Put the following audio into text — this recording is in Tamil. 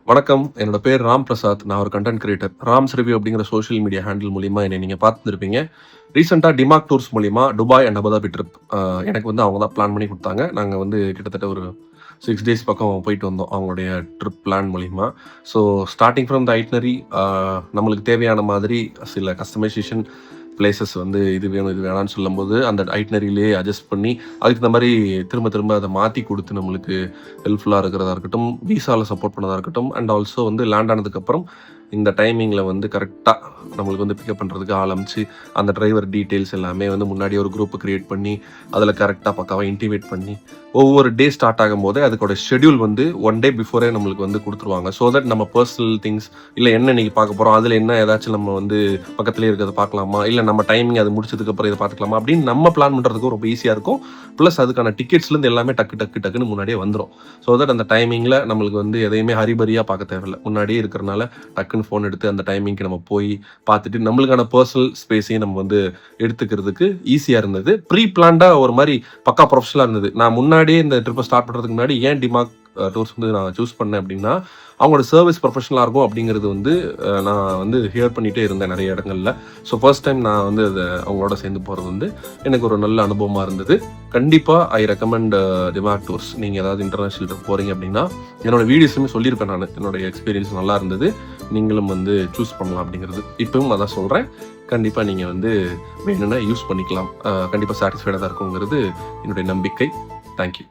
வணக்கம். என்னோட பேர் ராம் பிரசாத். நான் ஒரு கன்டென்ட் கிரியேட்டர். ராம்ஸ் ரிவ்யூ அப்படிங்கிற சோஷியல் மீடியா ஹேண்டில் மூலியமா என்னை நீங்க பார்த்துருப்பீங்க. ரீசென்ட்டா டிமாக் டூர்ஸ் மூலியமா துபாய் அண்ட் அபுதாபி ட்ரிப் எனக்கு வந்து அவங்க தான் பிளான் பண்ணி குடுத்தாங்க. நாங்க வந்து கிட்டத்தட்ட ஒரு 6 டேஸ் பக்கம் போயிட்டு வந்தோம். அவங்களுடைய ட்ரிப் பிளான் மூலியமா. So starting from the itinerary நம்மளுக்கு தேவையான மாதிரி சில கஸ்டமைசேஷன் பிளேசஸ் வந்து இது வேணும், இது வேணான்னு சொல்லும்போது அந்த ஐட்னரியிலேயே அட்ஜஸ்ட் பண்ணி அதுக்கு இந்த மாதிரி திரும்ப திரும்ப அதை மாற்றி கொடுத்து நம்மளுக்கு ஹெல்ப்ஃபுல்லாக இருக்கிறதா இருக்கட்டும், விசாவில் சப்போர்ட் பண்ணதாக இருக்கட்டும், அண்ட் ஆல்சோ வந்து லேண்ட் ஆனதுக்கப்புறம் இந்த டைமிங்கில் வந்து கரெக்டாக நம்மளுக்கு வந்து பிக்கப் பண்ணுறதுக்கு ஆரம்பிச்சு அந்த டிரைவர் டீட்டெயில்ஸ் எல்லாமே வந்து முன்னாடி ஒரு குரூப் கிரியேட் பண்ணி அதில் கரெக்டாக பக்காவாக இன்டிமேட் பண்ணி ஒவ்வொரு டே ஸ்டார்ட் ஆகும் போதே அதுக்கோட ஷெடியூல் வந்து 1 டே பிஃபோரே நம்மளுக்கு வந்து கொடுத்துருவாங்க. ஸோ தட் நம்ம பர்சனல் திங்ஸ் இல்லை என்ன இன்னைக்கு பார்க்க போகிறோம், அதில் என்ன ஏதாச்சும் நம்ம வந்து பக்கத்துலேயே இருக்கிறத பார்க்கலாமா, இல்லை நம்ம டைமிங் அது முடிச்சதுக்கப்புறம் இதை பார்த்துக்கலாமா அப்படின்னு நம்ம பிளான் பண்ணுறதுக்கும் ரொம்ப ஈஸியாக இருக்கும். ப்ளஸ் அதுக்கான டிக்கெட்ஸ்லேருந்து எல்லாமே டக்குன்னு முன்னாடியே வந்துடும். ஸோ தட் அந்த டைமிங்கில் நம்மளுக்கு வந்து எதையுமே ஹரிபரியாக பார்க்க தேவையில்லை. முன்னாடியே இருக்கிறனால டக்குன்னு ஃபோன் எடுத்து அந்த டைமிங்க்கு நம்ம போய் பார்த்துட்டு நம்மளுக்கான பர்சனல் ஸ்பேஸையும் நம்ம வந்து எடுத்துக்கிறதுக்கு ஈஸியாக இருந்தது. ப்ரீ பிளான்டாக ஒரு மாதிரி பக்கா ப்ரொஃபஷனலாக இருந்தது. நான் முன்னாடியே இந்த ட்ரிப்பை ஸ்டார்ட் பண்ணுறதுக்கு முன்னாடி ஏன் டிமாக் டூர்ஸ் வந்து நான் சூஸ் பண்ணேன் அப்படின்னா, அவங்களோட சர்வீஸ் ப்ரொஃபஷனலாக இருக்கும் அப்படிங்கிறது வந்து நான் வந்து ஹியர் பண்ணிகிட்டே இருந்தேன் நிறைய இடங்களில். ஸோ ஃபர்ஸ்ட் டைம் நான் வந்து அதை அவங்களோட சேர்ந்து போகிறது வந்து எனக்கு ஒரு நல்ல அனுபவமாக இருந்தது. கண்டிப்பாக ஐ ரெக்கமெண்ட் டிமாக் டூர்ஸ். நீங்கள் ஏதாவது இன்டர்நேஷ்னல் ட்ரிப் போகிறீங்க அப்படின்னா, என்னோட வீடியோஸுமே சொல்லியிருப்பேன் நான். என்னோட எக்ஸ்பீரியன்ஸ் நல்லா இருந்தது, நீங்களும் வந்து சூஸ் பண்ணலாம் அப்படிங்கிறது. இப்பவும் அதான் சொல்கிறேன். கண்டிப்பாக நீங்கள் வந்து வேணும்னா யூஸ் பண்ணிக்கலாம். கண்டிப்பாக சாட்டிஸ்ஃபைடாக தான் இருக்குங்கிறது என்னுடைய நம்பிக்கை. தேங்க்யூ.